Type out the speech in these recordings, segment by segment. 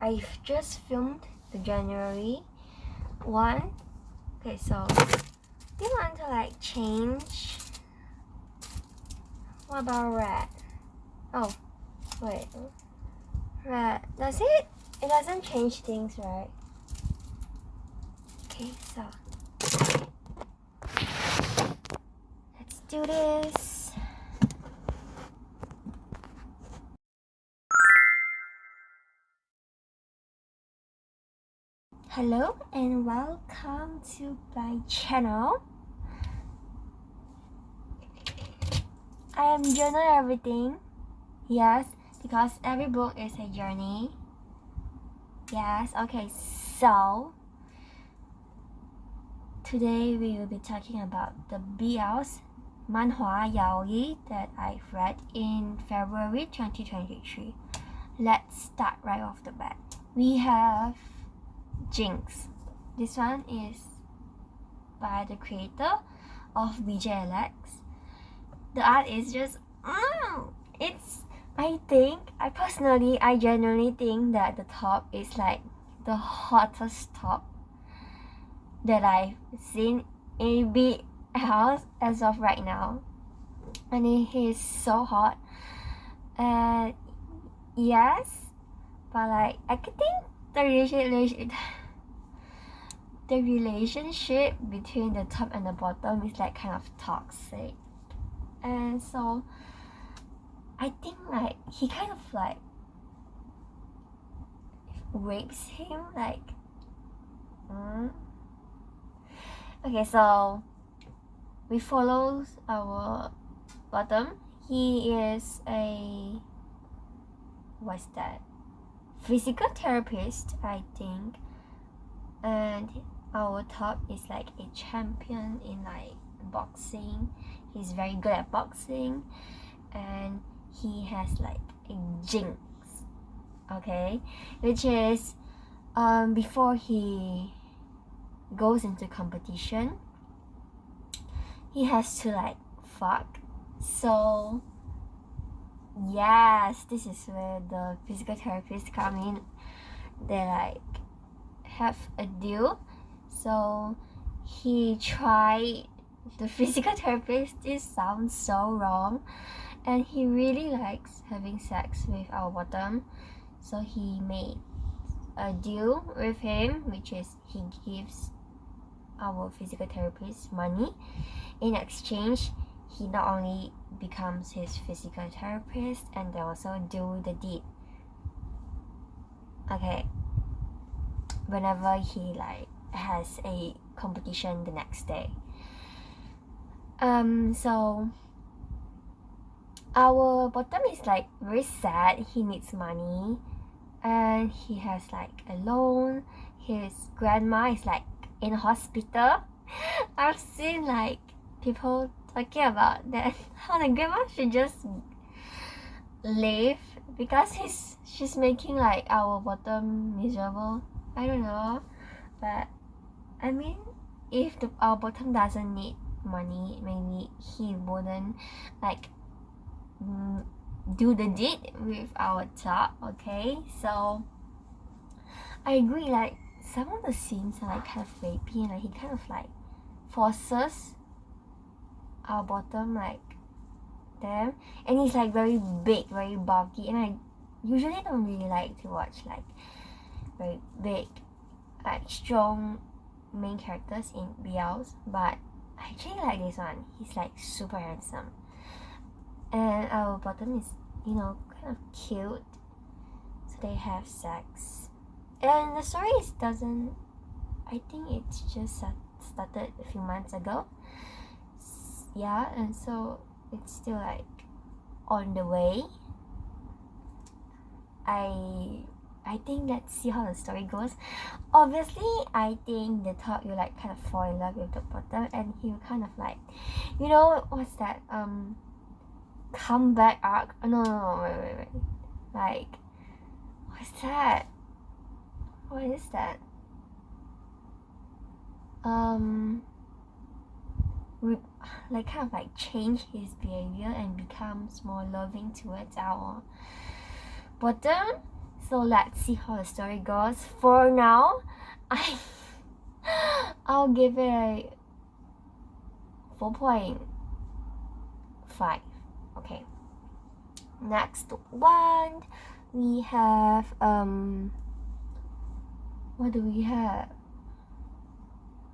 I've just filmed the January one. Okay, so do you want to like change? What about red? Oh, wait. Red. Does it? It doesn't change things, right? Okay, so let's do this. Hello and welcome to my channel. I am journal everything. Yes, because every book is a journey. Yes, okay, so today we will be talking about the BL's manhwa yaoi that I've read in February 2023. Let's start right off the bat. We have Jinx. This one is by the creator of VJLX. The art is just I genuinely think that the top is like the hottest top that I've seen in BL as of right now. And he is so hot. Yes, but like I could think the relationship between the top and the bottom is like kind of toxic, and so I think like he kind of like rapes him like Okay, so we follow our bottom. He is a what's that, physical therapist, I think, and our top is like a champion in like boxing. He's very good at boxing, and he has like a Jinx, okay, which is before he goes into competition, he has to like fuck. So yes, this is where the physical therapists come in. They like have a deal. So he tried the physical therapist. This sounds so wrong, and he really likes having sex with our bottom. So he made a deal with him, which is he gives our physical therapist money. In exchange, he not only becomes his physical therapist and they also do the deed. Okay, whenever he like has a competition the next day. So our bottom is like very sad. He needs money, and he has like a loan. His grandma is like in a hospital. I've seen like people talking about that, how the grandma should just leave because she's making like our bottom miserable. I don't know, but I mean, if our bottom doesn't need money, maybe he wouldn't like do the deed with our top. Okay, so I agree, like some of the scenes are like kind of rapey, and like he kind of like forces our bottom like them, and he's like very big, very bulky, and I usually don't really like to watch like very big, like strong main characters in BLs, but I actually like this one. He's like super handsome, and our bottom is, you know, kind of cute. So they have sex, and the story doesn't. I think it's just started a few months ago. Yeah, and so it's still like on the way. I think let's see how the story goes. Obviously, I think the top will like kind of fall in love with the bottom, and he will kind of like, you know, what's that comeback arc? Oh, no, wait. Like, what's that? What is that? Like kind of like change his behavior and becomes more loving towards our bottom. So let's see how the story goes. For now, I'll give it a 4.5. Okay. Next one, we have what do we have?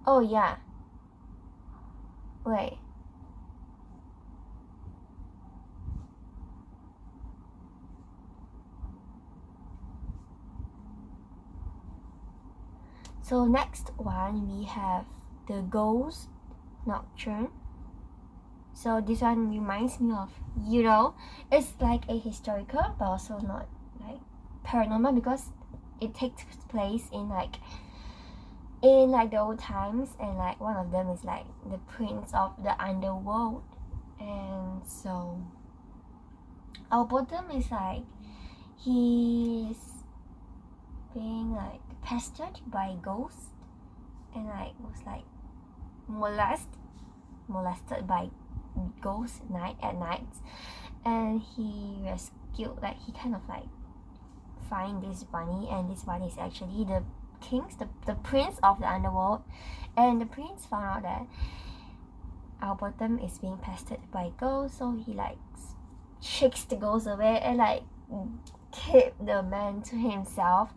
Oh yeah. Wait. So next one we have the Ghost Nocturne. So this one reminds me of, it's like a historical but also not like paranormal, because it takes place in like the old times, and like one of them is like the prince of the underworld. And so our bottom is like he's being like pestered by ghosts, and like was like molested by ghosts at night, and he rescued, like he kind of like find this bunny, and this bunny is actually the prince of the underworld. And the prince found out that our bottom is being pestered by ghosts, so he like shakes the ghost away and like keep the man to himself.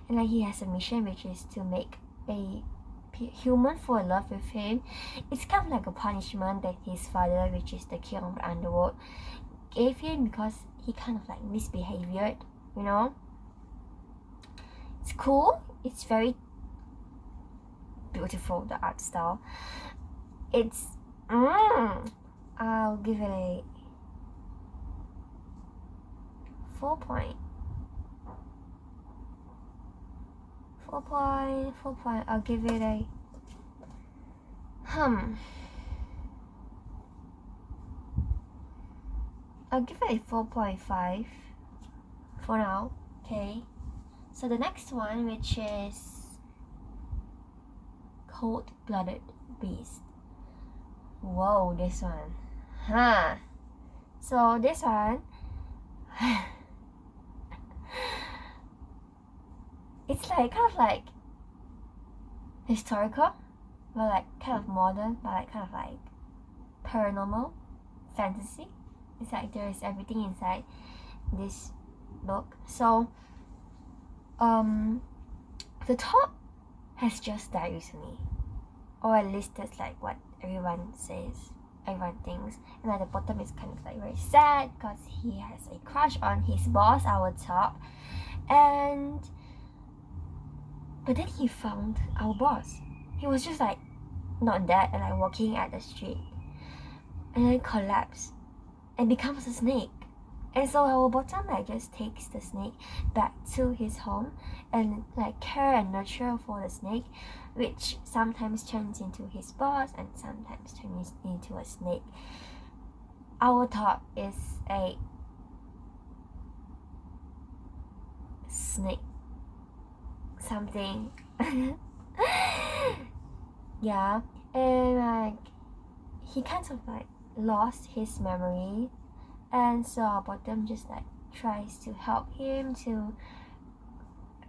And like he has a mission, which is to make a human fall in love with him. It's kind of like a punishment that his father, which is the king of the underworld, gave him, because he kind of like misbehaved. It's cool. It's very beautiful, the art style. It's I'll give it a 4 point. I'll give it a I'll give it a 4.5 for now. Okay, so the next one, which is Cold-Blooded Beast. Whoa, this one. So this one it's like kind of like historical, but like kind of modern, but like kind of like paranormal fantasy. It's like there is everything inside this book. So the top has just died recently, or at least that's like what everyone thinks. And at the bottom is kind of like very sad, because he has a crush on his boss, our top. But then he found our boss. He was just like not dead and like walking at the street, and then collapsed and becomes a snake. And so our bottom like just takes the snake back to his home and like care and nurture for the snake, which sometimes turns into his boss and sometimes turns into a snake. Our top is a snake something. Yeah, and like he kind of like lost his memory, and so our bottom just like tries to help him to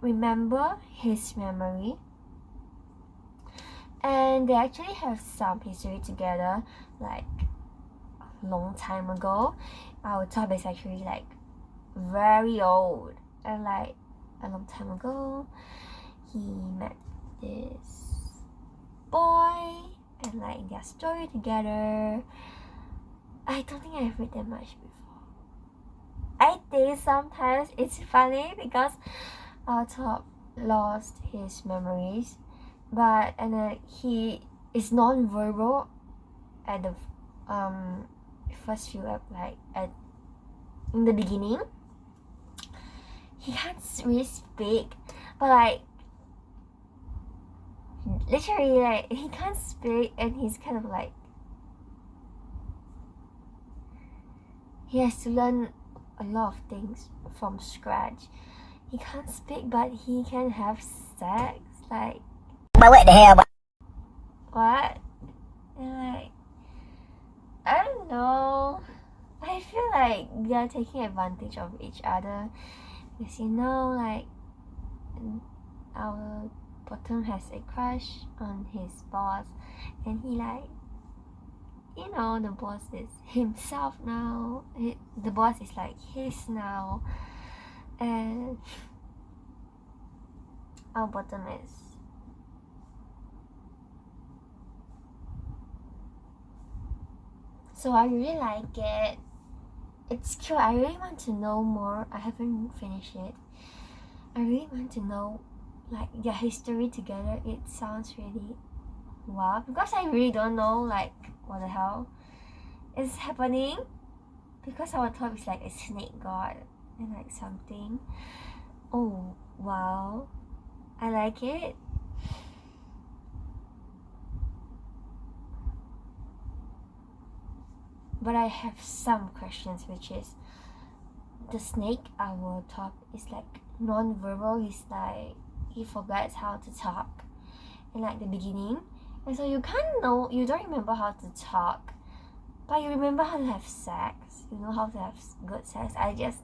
remember his memory. And they actually have some history together, like a long time ago. Our top is actually like very old, and like a long time ago he met this boy, and like their story together. I don't think I've read that much before. I think sometimes it's funny because our top lost his memories, but he is non-verbal at the first few in the beginning. He can't really speak, but like literally like he can't speak, and he's kind of like he has to learn a lot of things from scratch. He can't speak, but he can have sex. Like, but what the hell? what? And like, I don't know. I feel like they're taking advantage of each other, Because you know, like, our bottom has a crush on his boss, and he like, you know, the boss is himself now. The boss is like his now, and our bottom is. So I really like it. It's cute. I really want to know more. I haven't finished it. I really want to know like their history together. It sounds really wow, because I really don't know like what the hell is happening, because our top is like a snake god and like something. Oh wow, I like it. But I have some questions, which is the snake, our top, is like non-verbal. He's like, he forgets how to talk in like the beginning, and so you can't know, you don't remember how to talk, but you remember how to have sex. You know how to have good sex. I just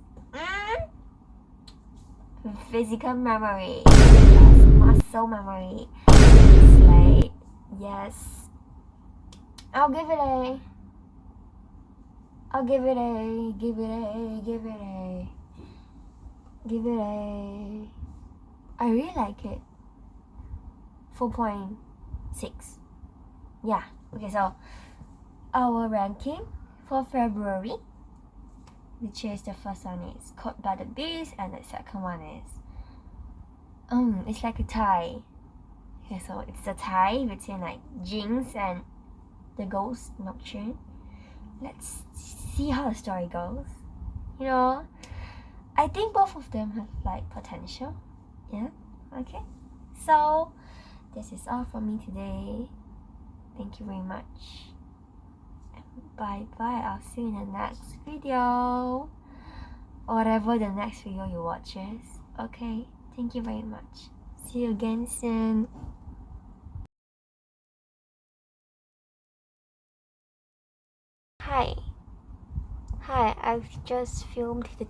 physical memory, yes, muscle memory. It's like, yes, I'll give it a, I'll give it a, give it a, give it a, give it a. I really like it. 4.6. Yeah. Okay, so our ranking for February, which is the first one is Caught by the Beast, and the second one is it's like a tie. Okay, so it's a tie between like Jinx and the ghost Nocturne. Let's see how the story goes. You know, I think both of them have like potential. Yeah. Okay. So this is all from me today. Thank you very much. Bye bye. I'll see you in the next video. Whatever the next video you watch is. Okay. Thank you very much. See you again soon. Hi. Hi, I've just filmed the